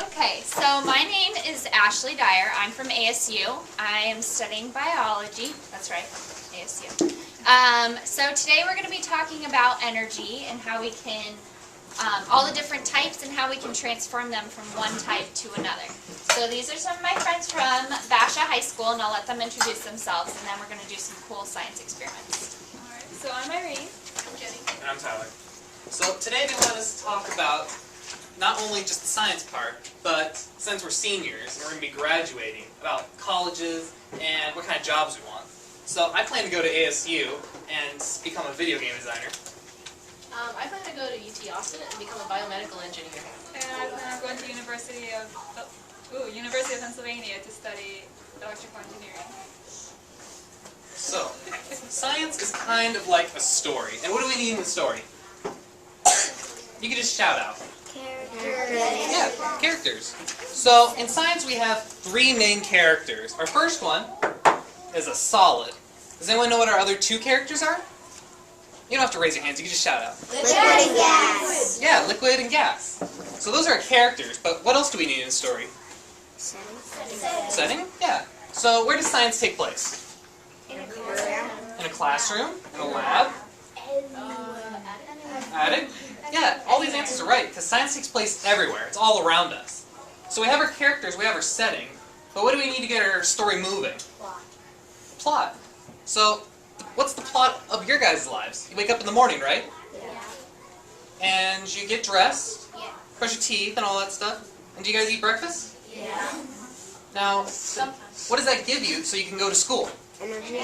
Okay, so my name is Ashley Dyer. I'm from ASU. I am studying biology. That's right, ASU. So today we're going to be talking about energy and how we can, all the different types and how we can transform them from one type to another. So these are some of my friends from Basha High School, and I'll let them introduce themselves, and then we're going to do some cool science experiments. Alright, so I'm Irene. I'm Jenny. And I'm Tyler. So today they want us to talk about not only just the science part, but since we're seniors and we're going to be graduating, about colleges and what kind of jobs we want. So I plan to go to ASU and become a video game designer. I plan to go to UT Austin and become a biomedical engineer. And I plan on going to University of Pennsylvania to study electrical engineering. So, science is kind of like a story. And what do we need in the story? You can just shout out. Yeah, characters. So, in science we have three main characters. Our first one is a solid. Does anyone know what our other two characters are? You don't have to raise your hands, you can just shout out. Liquid and gas. Yeah, liquid and gas. So those are our characters, but what else do we need in the story? Setting? Yeah. So where does science take place? In a program. In a classroom? In a lab? Attic? Yeah, all these answers are right, because science takes place everywhere. It's all around us. So we have our characters, we have our setting, but what do we need to get our story moving? Plot. So, what's the plot of your guys' lives? You wake up in the morning, right? Yeah. And you get dressed, Yeah. brush your teeth and all that stuff. And do you guys eat breakfast? Yeah. Now, what does that give you so you can go to school? Energy.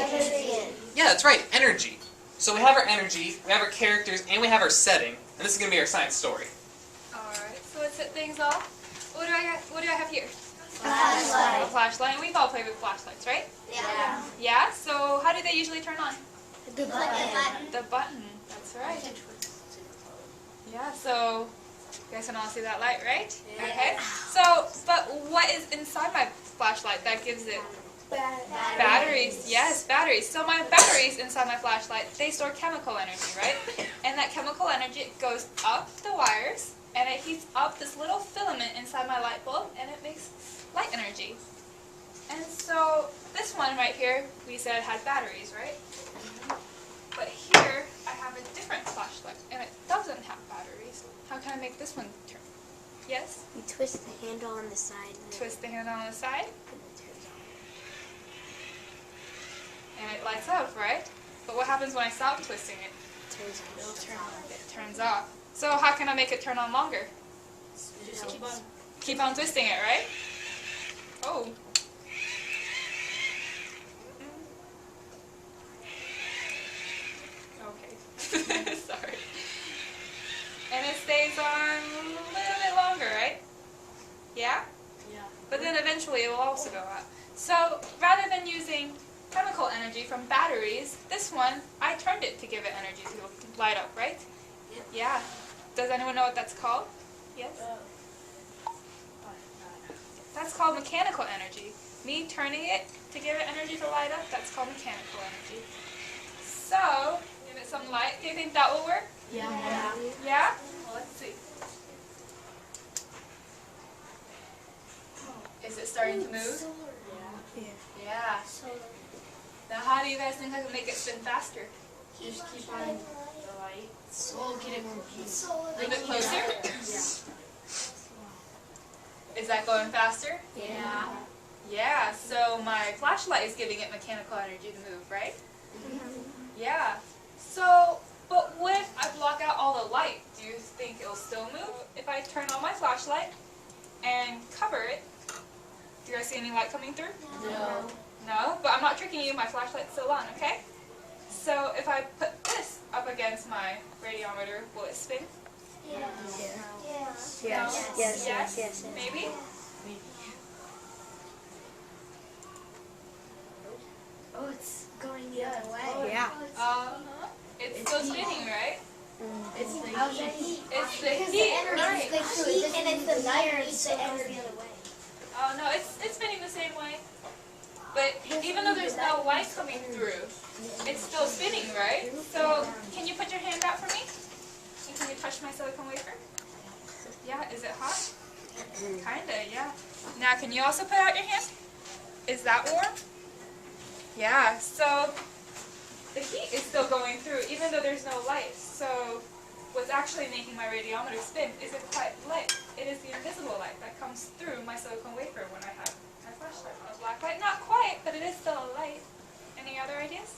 Yeah, that's right, energy. So we have our energy, we have our characters, and we have our setting. And this is going to be our science story. Alright, so let's set things off. What do I have here? Flashlight. A flashlight. And we've all played with flashlights, right? Yeah. Yeah? So how do they usually turn on? The button. The button. That's right. Yeah, so you guys can all see that light, right? Yeah. Okay. So, but what is inside my flashlight that gives it batteries? Yes, batteries. So my batteries inside my flashlight, they store chemical energy, right? And that chemical energy goes up the wires, and it heats up this little filament inside my light bulb, and it makes light energy. And so this one right here, we said had batteries, right? But here I have a different flashlight, and it doesn't have batteries. How can I make this one turn? Yes? You twist the handle on the side. Twist the handle on the side, and it lights up, right? But what happens when I stop twisting it? It turns off. So how can I make it turn on longer? Just Keep on twisting it, right? Oh. Okay. Sorry. And it stays on a little bit longer, right? Yeah? Yeah. But then eventually it will also go out. So rather than using chemical energy from batteries, this one, I turned it to give it energy to light up, right? Yeah. Does anyone know what that's called? Yes? That's called mechanical energy. Me turning it to give it energy to light up, that's called mechanical energy. So, give it some light. Do you think that will work? Yeah. Yeah? Well, let's see. Is it starting to move? Yeah. Now how do you guys think I can make it spin faster? Just keep on the light. We'll get it A little bit closer? Is that going faster? Yeah. Yeah, so my flashlight is giving it mechanical energy to move, right? Yeah. So, but what if I block out all the light? Do you think it'll still move if I turn on my flashlight and cover it? Do you guys see any light coming through? No. No, but I'm not tricking you. My flashlight's still on, okay? So if I put this up against my radiometer, will it spin? Yes. Maybe? Oh, it's going the other way. Yeah. It's still spinning, right? It's the heat. It's the heat, right? And it's the lighter, it's the energy. Oh, no, it's spinning the same way. But even though there's no light coming through, it's still spinning, right? So, can you put your hand out for me? And can you touch my silicone wafer? Yeah, is it hot? Kinda, yeah. Now, can you also put out your hand? Is that warm? Yeah, so the heat is still going through even though there's no light. So what's actually making my radiometer spin isn't quite light. It is the invisible light that comes through my silicone wafer when I have my flashlight on a black light. Not quite, but it is still a light. Any other ideas?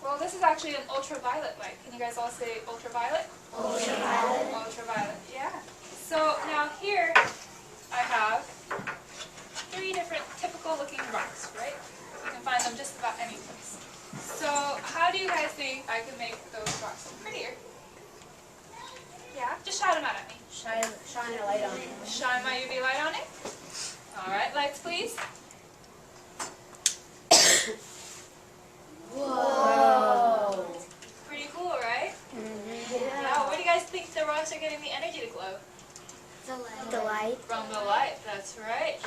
Well, this is actually an ultraviolet light. Can you guys all say ultraviolet? Ultraviolet. Ultraviolet, yeah. So now here I have 3 different typical looking rocks, right? You can find them just about any place. So how do you guys think I can make those rocks prettier? Yeah, just shout them out at me. Shine a light on it. Shine my UV light on it. All right, lights please. Whoa. Pretty cool, right? Now, where do you guys think the rocks are getting the energy to glow? The light. From the light, that's right.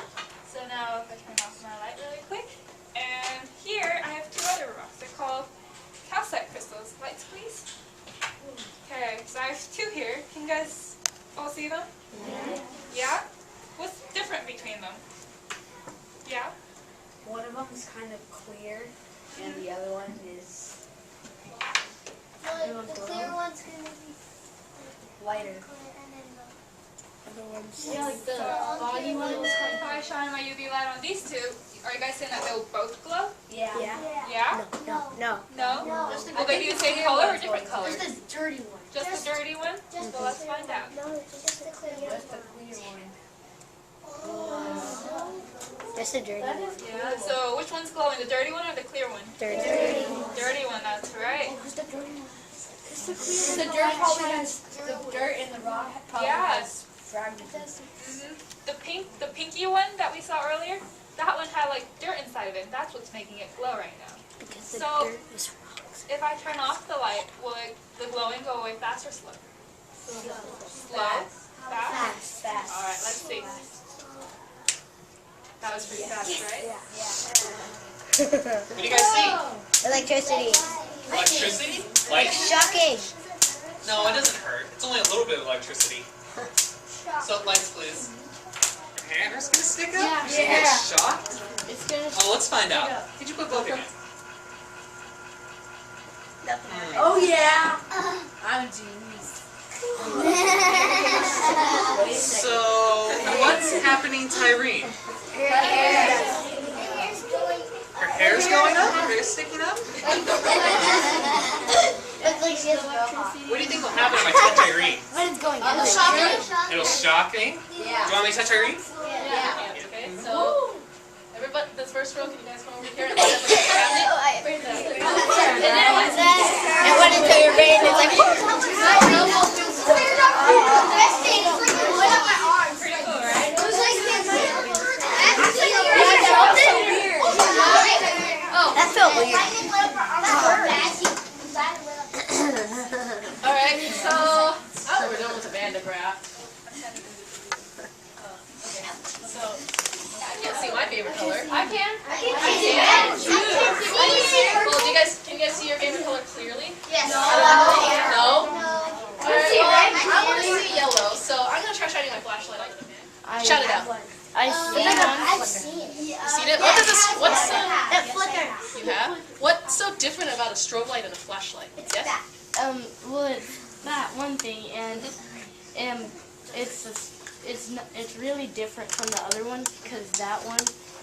So now if I turn off my light really quick, and here I have 2 other rocks. They're called calcite crystals. Lights please. Okay, so I have 2 here. Can you guys all see them? Yeah? What's different between them? Yeah? One of them is kind of clear, and the other one is The clear one's gonna be lighter. clear, and then The other one's yeah, like the body one was If I shine my UV light on these 2, are you guys saying that they'll both glow? yeah. Yeah? No. No? No. Will they be the same color or different colors? Just the dirty one. Just the dirty one? Just Well, let's find out. No, just the clear one. Just the clear one. Just the dirty one. Yeah, so which one's glowing, the dirty one or the clear one? Dirty. Dirty one, that's right. Who's the dirty one? The dirt probably has the dirt in the rock. Yeah. Fragments. The pinky one that we saw earlier, that one had like dirt inside of it, and that's what's making it glow right now. Because the So- dirt is rocks. If I turn off the light, will the glowing go away fast or slow? Slow? Fast? Fast. Alright, let's see. That was pretty fast, right? What do you guys see? Electricity. Electricity? Light? Shocking. No, it doesn't hurt. It's only a little bit of electricity. So, lights please. Your hammer's gonna stick up? Yeah. You're gonna get shocked? It's gonna. Oh, let's find out. Did you put both in? Oh yeah. I'm a genius. So, what's happening, Tyrene? Her hair's going up? Her hair's sticking up? It's like she has electricity. What do you think will happen if I touch Irene? What is going Oh, on? shocking. It'll shock me? Do you want me to touch Irene? Yeah. Okay, so everybody, this first row, can you guys come over here and look at the cabinet? It went into your brain. It's like. Pretty cool, right? That felt weird. Alright, so we're done with the bandograph. Okay, so I can't see my favorite color. I can. Well, can you guys see your favorite color clearly? Yes. No? Alright, well, I want to see yellow, so I'm going to try shining my flashlight on the fan. Shout it out. I see I've seen it. You seen it? What's It flickers. you have? What's so different about a strobe light and a flashlight? It's Yes? that. Well, it's that one thing, and it's really different from the other one because that one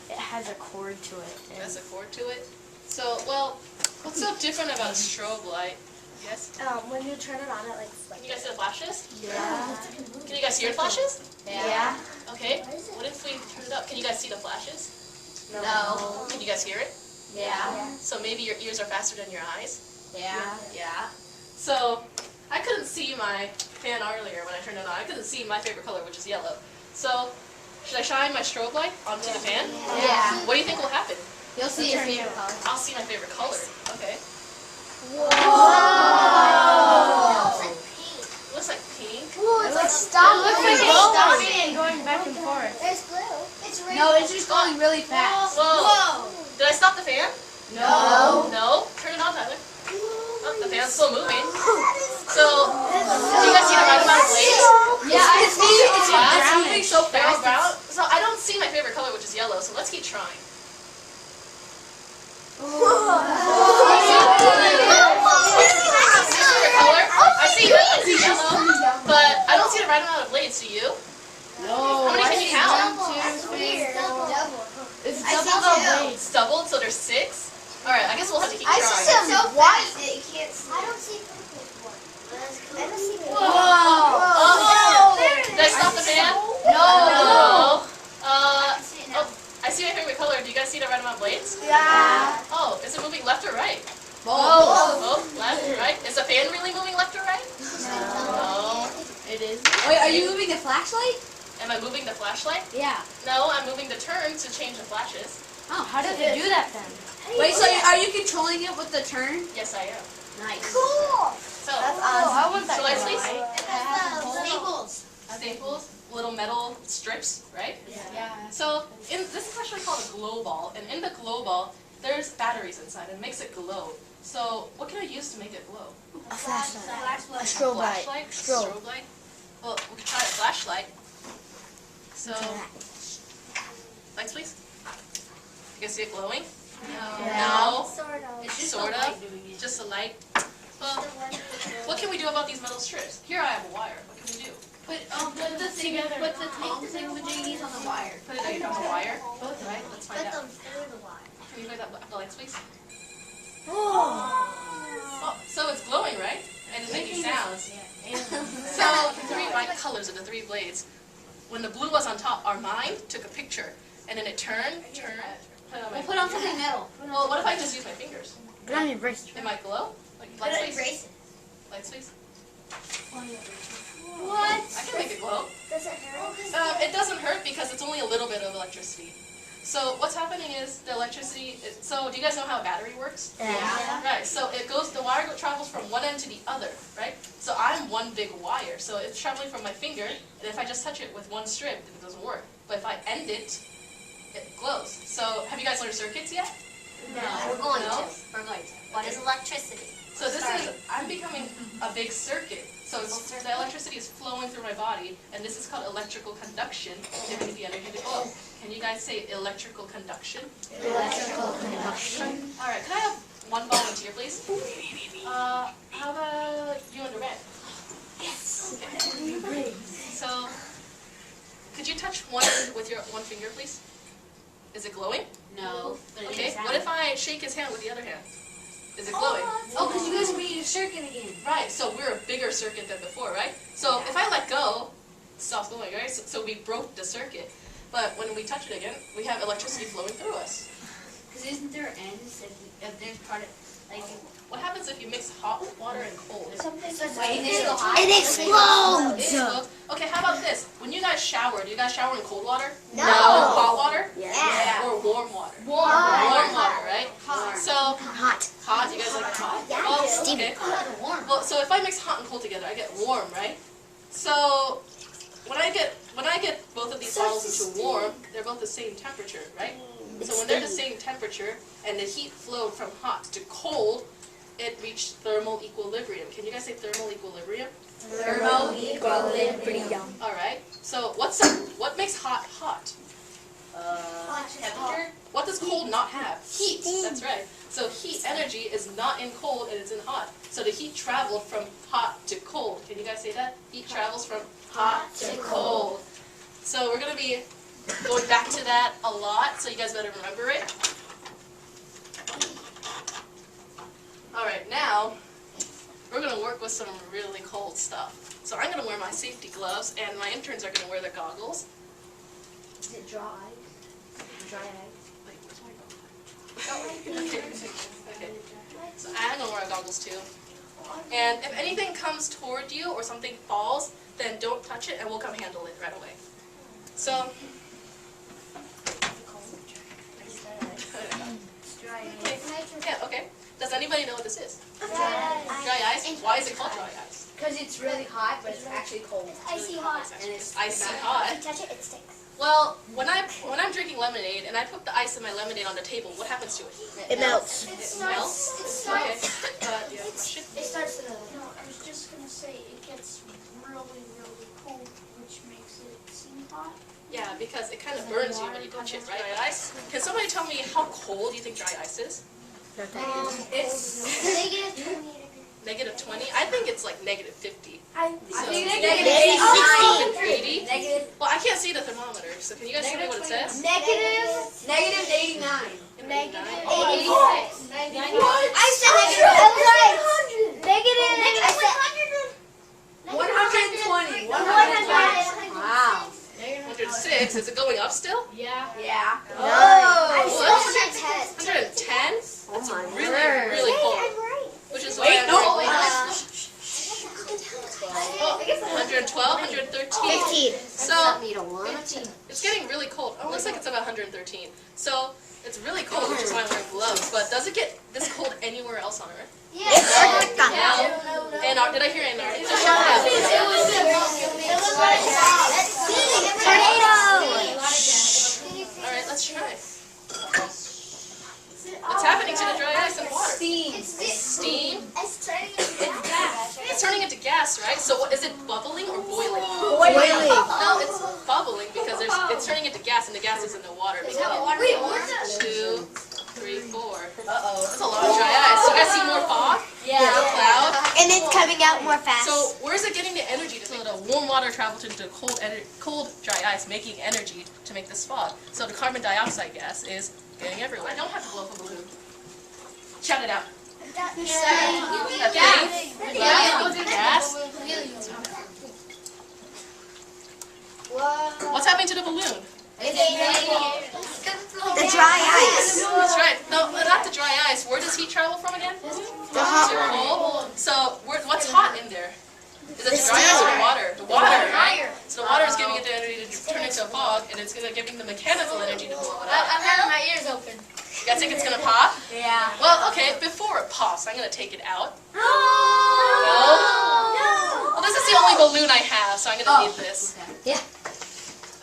it has a cord to it. It has a cord to it. So, well, what's so different about a strobe light? Yes? When you turn it on, it like Can you guys see the flashes? Yeah. Can you guys hear the flashes? Yeah. Okay. What if we turn it up? Can you guys see the flashes? No. Can you guys hear it? Yeah. So maybe your ears are faster than your eyes? Yeah. Yeah. So, I couldn't see my fan earlier when I turned it on. I couldn't see my favorite color, which is yellow. So, should I shine my strobe light onto the fan? Yeah. What do you think will happen? You'll see your favorite color. I'll see my favorite color. Okay. Looks like pink. Ooh, it's like stopping. It looks like it's stopping and going back and forth. There's glue. It's red. No, it's just going really fast. Whoa. Did I stop the fan? No. No? Turn it on, Tyler. Oh, the fan's still moving. So, Do you guys see the right amount of blades? Yeah, I see. It's Yeah, moving so Barrel fast. brown. So I don't see my favorite color, which is yellow. So let's keep trying. Favorite color? I see yellow, but I don't see the right amount of blades. Do you? No. How many can you count? It's double the blades. It's doubled, so there's 6. All right, I guess we'll have to keep I trying. see some white that you can't see. I don't see purple. I don't see purple. Oh, did I stop the fan? No. I see my favorite color. Do you guys see the right amount of blades? Yeah. Oh, is it moving left or right? Both. Left, right. Is the fan really moving left or right? No. It is. Wait, are you moving the flashlight? Am I moving the flashlight? Yeah. No, I'm moving the turn to change the flashes. Oh, how does it do that then? Wait, so are you controlling it with the turn? Yes, I am. Nice. Cool. So, I want that. so lights, please. Staples. Staples, little metal strips, right? Yeah. So this is actually called a glow ball, and in the glow ball, there's batteries inside, and it makes it glow. So what can I use to make it glow? A flashlight. A strobe light. Flashlight? Strobe. Strobe light? Well, we could try a flashlight. So, lights please. You can see it glowing? No. Sort of. It's just Sort the of. light doing it. Just a light. Well, what can we do about these metal strips? Here I have a wire. What can we do? Put the thing, put the thingamajiggies on the wire. Put it on the wire. Right, let's find Put out. them through the wire. Can you put that the lights please? Oh, so it's glowing, right? And it's making sounds. So the 3 white colors of the 3 blades. When the blue was on top, our mind took a picture, and then it turned. Put it on my We'll put on something metal. Well, what if I just use my fingers? Put on your brace. It might glow. Like Put lights it in please. braces. Lights please. What? I can make it glow. Does it hurt? It doesn't hurt because it's only a little bit of electricity. So what's happening is the electricity. So do you guys know how a battery works? Yeah. Right. So it goes. The wire travels from one end to the other. Right. So I'm one big wire. So it's traveling from my finger, and if I just touch it with one strip, then it doesn't work. But if I end it, it glows. So have you guys learned circuits yet? No. We're going No? to. For lights. What is electricity? So this is, I'm becoming a big circuit. So the electricity is flowing through my body, and this is called electrical conduction, giving the energy to glow. Can you guys say electrical conduction? Electrical conduction. All right, can I have one volunteer, please? How about you under red? Yes. Okay. So, could you touch one with your one finger, please? Is it glowing? No. Okay. What if I shake his hand with the other hand? Is it glowing? Oh, because you guys are making a circuit again. Right, so we're a bigger circuit than before, right? So if I let go, it stops glowing, right? So we broke the circuit. But when we touch it again, we have electricity flowing through us. Because isn't there ends if there's part of, like, What happens if you mix hot water and cold? It explodes. Okay, how about this? When you guys shower, do you guys shower in cold water? No. Hot water? Yeah. Or warm water? Warm. Warm water, right? So, Hot. hot, you guys like it hot? Yeah, Well, I do. okay. Warm. Well, so if I mix hot and cold together, I get warm, right? So when I get both of these bottles into warm, they're both the same temperature, right? So when they're the same temperature and the heat flowed from hot to cold, it reached thermal equilibrium. Can you guys say thermal equilibrium? Thermal equilibrium. All right. So what makes hot hot? Temperature. What does cold not have? Heat. That's right. So heat energy is not in cold and it's in hot. So the heat traveled from hot to cold. Can you guys say that? Heat travels from hot to cold. So we're going to be going back to that a lot, so you guys better remember it. Alright, now we're going to work with some really cold stuff. So I'm going to wear my safety gloves, and my interns are going to wear the goggles. Is it dry? Dry egg. Wait, where's my goggles? Okay. So I'm going to wear goggles too. And if anything comes toward you or something falls, then don't touch it and we'll come handle it right away. So, yeah, okay. Does anybody know what this is? Dry ice? Why is it called dry ice? Because it's really hot, but it's actually cold. Icy hot. And it's Icy not hot. If you touch it, it sticks. Well, when I'm drinking lemonade and I put the ice in my lemonade on the table, what happens to it? It melts. It melts. It Okay. starts. Yeah, question? It starts to. No, I was just gonna say it gets really, really cold, which makes it seem hot. Yeah, because it kind of burns you when you touch it, right? Dry ice. Can somebody tell me how cold you think dry ice is? It's Negative 20 degrees. Negative 20? I think it's like negative 50. I So, think negative negative 80? negative Well, I can't see the thermometer, so can you guys tell me what it says? negative 89. negative 86. 86. I said negative. I was right. Negative. I said 120. 100. Wow. 106. Is it going up still? Yeah. I Oh, said 110? 110. That's my really, word. really Hey, cold. I'm right. Which is Wait, why I'm no. rolling. 112, 113. 15. So, it's getting really cold. Oh, it looks like it's about 113. So, it's really cold, which is why I'm wearing gloves. But does it get this cold anywhere else on Earth? Yes. No. And did I hear Antarctica? Alright, let's try. What's happening to the dry ice and water? Steam. It's turning into gas, right? So what, is it bubbling or boiling? Boiling. No, it's bubbling because it's turning into gas, and the gas is in the water. Wait, 2, 3, 4. Uh-oh. That's a lot of dry ice. You guys see more fog? More cloud? And it's coming out more fast. So where's it getting the energy to make the warm water travel into cold dry ice, making energy to make this fog? So the carbon dioxide gas is getting everywhere. I don't have to blow up a balloon. Shout it out. That thing? Gas? What's happening to the balloon? The dry ice. That's right. No, not the dry ice. Where does heat travel from again? The hot To one. cold. So what's hot in there? Is it the dry ice or the water? The water, right? So the water is giving it the energy to turn into a fog, and it's giving the mechanical energy to blow it up. I'm having my ears open. You guys think it's gonna pop? Yeah. Well, okay. Before it pops, I'm gonna take it out. No. Well, this is the only balloon I have, so I'm gonna need this.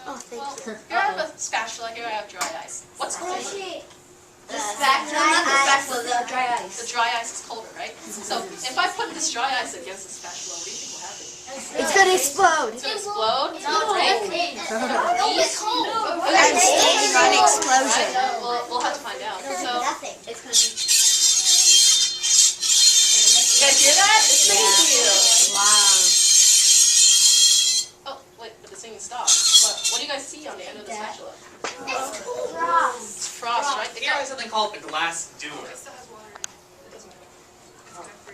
Oh, thank Well, you. here I have a spatula. Here I have dry ice. What's colder? The spatula, not the spatula, the dry The ice. dry ice is colder, right? So if I put this dry ice against the spatula, what do you think will happen? It's gonna explode. It's gonna explode. It's cold. I'm standing on explosion. We'll have to find out. So Nothing. It's gonna be. you guys hear that? It's singing to you. Wow. Oh wait, but the singing stopped. But what do you guys see on the end of the spatula? It's frost, right? Here I have something called a glass doer.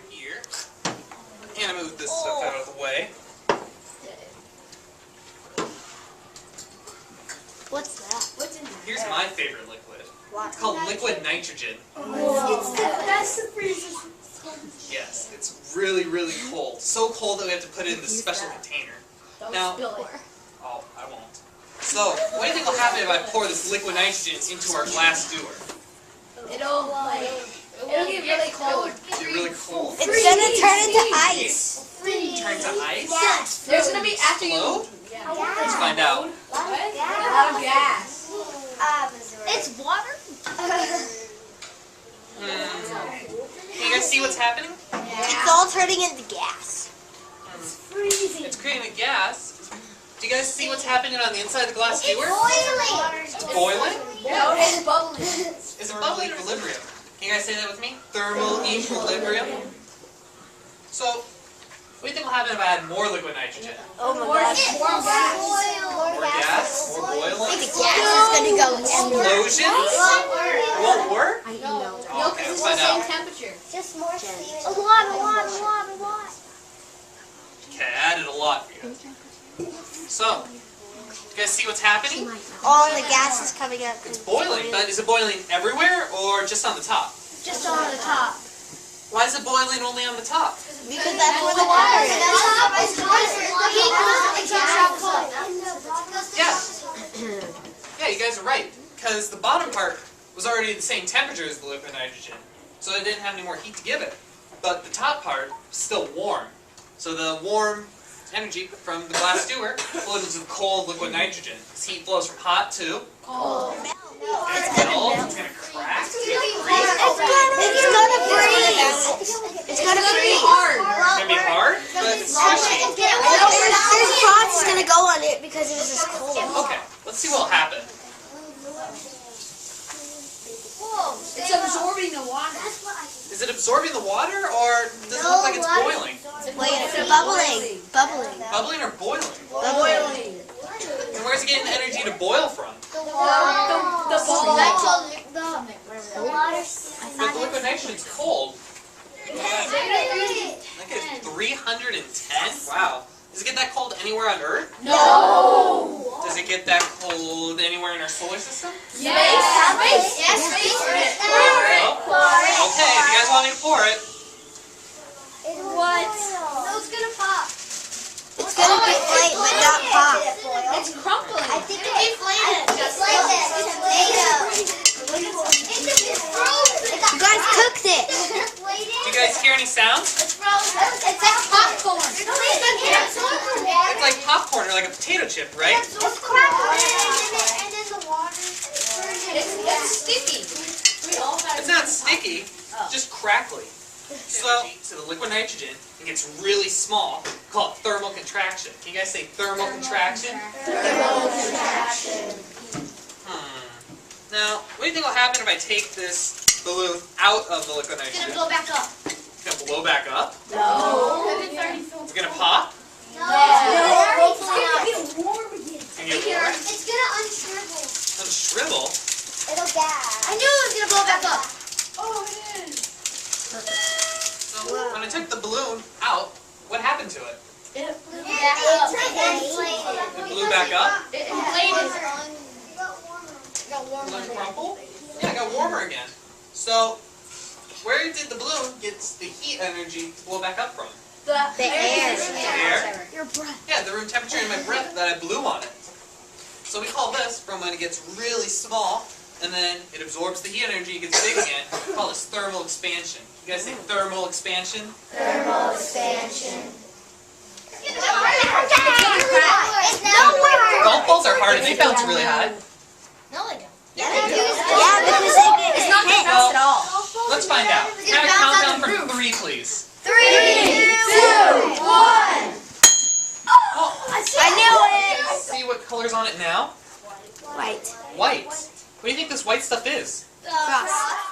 Here. And I move this stuff out of the way. What's that? What's in there? Here's my favorite liquid. It's called liquid nitrogen. That's the freezer. Yes, it's really, really cold. So cold that we have to put it in this special container. Now, oh, I won't. So, what do you think will happen if I pour this liquid nitrogen into our glass doer? It'll get really cold. Is it really cold? It's gonna turn into ice. Turn to ice? There's gonna be after you. Explode? Let's find out. A lot of gas. It's water. Can you guys see what's happening? It's all turning into gas. It's creating a gas. Do you guys see what's happening on the inside of the glass doer? It's boiling? No, it's bubbling. It's thermal equilibrium. Can you guys say that with me? Thermal equilibrium. So, what do you think will happen if I add more liquid nitrogen? Oh my gosh. More gas? More boiling? The gas is gonna go everywhere. Explosions? It won't work? Oh, okay, let's find out. Temperature. Just more steam. A lot. Okay, I added a lot for you. So, you guys see what's happening? All the gas is coming up. It's boiling, but is it boiling everywhere or just on the top? Just on the top. Why is it boiling only on the top? Because that's where the water is. Yeah, you guys are right. Because the bottom part was already the same temperature as the liquid nitrogen, so it didn't have any more heat to give it. But the top part is still warm. So the warm energy from the glass dewar flows into the cold liquid nitrogen. This heat flows from hot to cold. It's melt. It's gonna crack. It's gonna freeze. It's gonna freeze. It's gonna be hard, but it's squishy. There's frost gonna go on it because it was just cold. Okay, let's see what'll happen. It's absorbing the water. Is it absorbing the water, or does it look like it's boiling? Wait, it's bubbling. Bubbling. Bubbling or boiling? Bubbling. And where's it getting the energy to boil from? The water. But the liquid nitrogen's cold. Like it's 310? Wow. Does it get that cold anywhere on Earth? No. Does it get that cold anywhere in our solar system? Yes. No? Okay, if you guys want me to pour it. What? No, it's gonna pop. It's gonna deflate but not pop. It's crumbling. I think it's deflated. Just like this. It's frozen. You guys cooked it. Do you guys hear any sounds? It's frozen. It's like popcorn. It's like popcorn or like a potato chip, right? It's crackling. And then the water. It's sticky. It's not sticky, just crackly. So, the liquid nitrogen, it gets really small. We call it thermal contraction. Can you guys say thermal contraction? Now, what do you think will happen if I take this balloon out of the liquid It's nitrogen? gonna blow back up. It's going to blow back up. No. It's going to pop. It's gonna get warm again. And get warm. It's gonna unshrivel. Unshrivel. It'll gas. I knew it was gonna blow back up. Oh, it is. So, when I took the balloon out, what happened to it? It It It blew back up. It inflated. Balloon crumpled. Yeah, it got warmer again. So, where did the balloon get the heat energy to blow back up from? The air. The air? Your breath. Yeah, the room temperature in my breath that I blew on it. So we call this, from when it gets really small, and then it absorbs the heat energy and gets big again, we call this thermal expansion. You guys say thermal expansion? Thermal expansion. Golf balls are hard and they bounce really high. No, they don't. Yeah, because they get It's not gonna bounce at all. Let's find out. Can I have a countdown from 3, please? 3, 2, 1. I knew it. See what color's on it now? White. White. What do you think this white stuff is? Frost.